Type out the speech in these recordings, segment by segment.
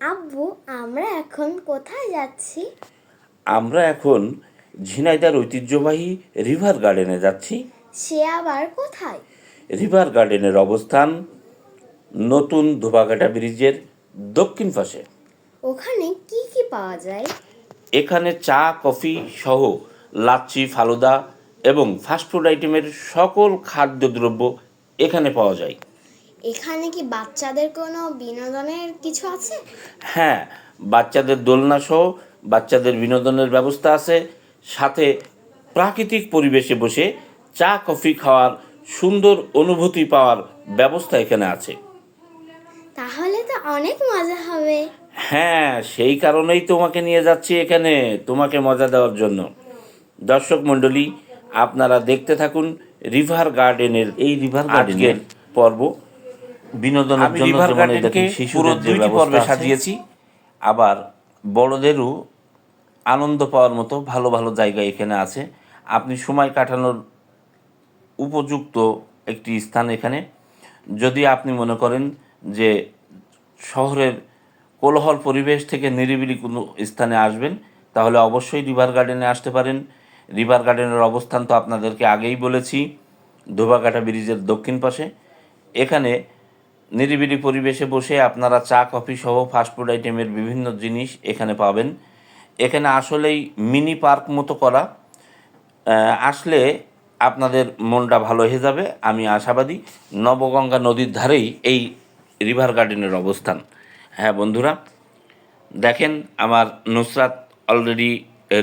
আব্বু, আমরা এখন কোথায় যাচ্ছি? আমরা এখন ঝিনাইদহের ঐতিহ্যবাহী রিভার গার্ডেনে যাচ্ছি। সে আবার কোথায়? রিভার গার্ডেনের অবস্থান নতুন ধোবাঘাটা ব্রিজের দক্ষিণ পাশে। ওখানে কি কি পাওয়া যায়? এখানে চা, কফি সহ লাচ্ছি, ফালুদা এবং ফাস্টফুড আইটেমের সকল খাদ্যদ্রব্য এখানে পাওয়া যায়। এখানে কি বাচ্চাদের কোনো বিনোদনের কিছু আছে? হ্যাঁ, বাচ্চাদের দোলনা সহ বাচ্চাদের বিনোদনের ব্যবস্থা আছে। সাথে প্রাকৃতিক পরিবেশে বসে চা, কফি খাওয়ার সুন্দর অনুভূতি পাওয়ার ব্যবস্থা এখানে আছে। তাহলে তো অনেক মজা হবে। হ্যাঁ, সেই কারণেই তোমাকে নিয়ে যাচ্ছি এখানে, তোমাকে মজা দেওয়ার জন্য। দর্শক মণ্ডলী, আপনারা দেখতে থাকুন রিভার গার্ডেনের আজকের পর্ব। বিনোদনের জন্য রিভার যেমন এই গার্ডেনকে দেখেন পুরো শিশুদের যে 2টি ব্যবস্থা পর্বে আছে, সাজিয়েছি। আবার বড়দেরও আনন্দ পাওয়ার মতো ভালো ভালো জায়গা এখানে আছে। আপনি সময় কাটানোর উপযুক্ত একটি স্থান এখানে। যদি আপনি মনে করেন যে শহরের কোলাহল পরিবেশ থেকে নিরিবিলি কোনো স্থানে আসবেন, তাহলে অবশ্যই রিভার গার্ডেনে আসতে পারেন। রিভার গার্ডেনের অবস্থান তো আপনাদেরকে আগেই বলেছি, ধোবাঘাটা ব্রিজের দক্ষিণ পাশে। এখানে নিরিবিলি পরিবেশে বসে আপনারা চা, কফি সহ ফাস্টফুড আইটেমের বিভিন্ন জিনিস এখানে পাবেন। এখানে আসলেই মিনি পার্ক মতো করা। আসলে আপনাদের মনটা ভালো হয়ে যাবে, আমি আশাবাদী। নবগঙ্গা নদীর ধারেই এই রিভার গার্ডেনের অবস্থান। হ্যাঁ বন্ধুরা, দেখেন আমার নুসরাত অলরেডি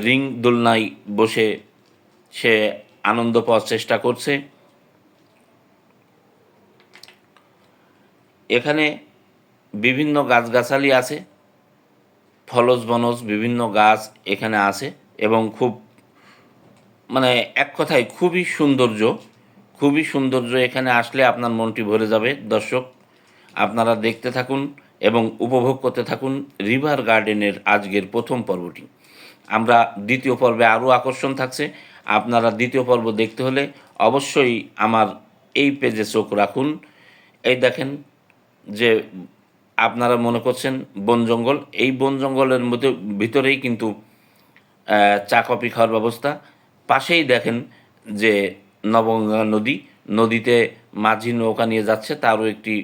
রিং দোলনায় বসে সে আনন্দ পাওয়ার চেষ্টা করছে। এখানে বিভিন্ন গাছগাছালি আছে, ফলজ বনজ বিভিন্ন গাছ এখানে আছে এবং খুব এক কথায় খুবই সৌন্দর্য। এখানে আসলে আপনার মনটি ভরে যাবে। দর্শক, আপনারা দেখতে থাকুন এবং উপভোগ করতে থাকুন রিভার গার্ডেনের আজকের প্রথম পর্বটি। আমরা দ্বিতীয় পর্বে আরও আকর্ষণ থাকছে। আপনারা দ্বিতীয় পর্ব দেখতে হলে অবশ্যই আমার এই পেজে চোখ রাখুন। এই দেখেন যে আপনারা মনে করছেন বন জঙ্গল, এই বন জঙ্গলের মধ্যে ভিতরেই কিন্তু চা কফি খাওয়ার ব্যবস্থা। পাশেই দেখেন যে নবগঙ্গা নদী, নদীতে মাঝি নৌকা নিয়ে যাচ্ছে, তারও একটি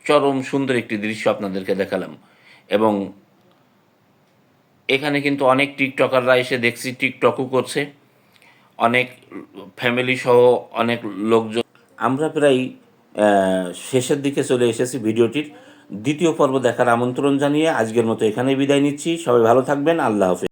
চরম সুন্দর একটি দৃশ্য আপনাদেরকে দেখালাম। এবং এখানে কিন্তু অনেক টিকটকাররা এসে দেখছি টিকটকও করছে, অনেক ফ্যামিলি সহ অনেক লোকজন। আমরা প্রায় শেষের দিকে চলে এসেছি ভিডিওটির। দ্বিতীয় পর্ব দেখার আমন্ত্রণ জানিয়ে আজকের মতো এখানেই বিদায় নিচ্ছি। সবাই ভালো থাকবেন। আল্লাহ হাফেজ।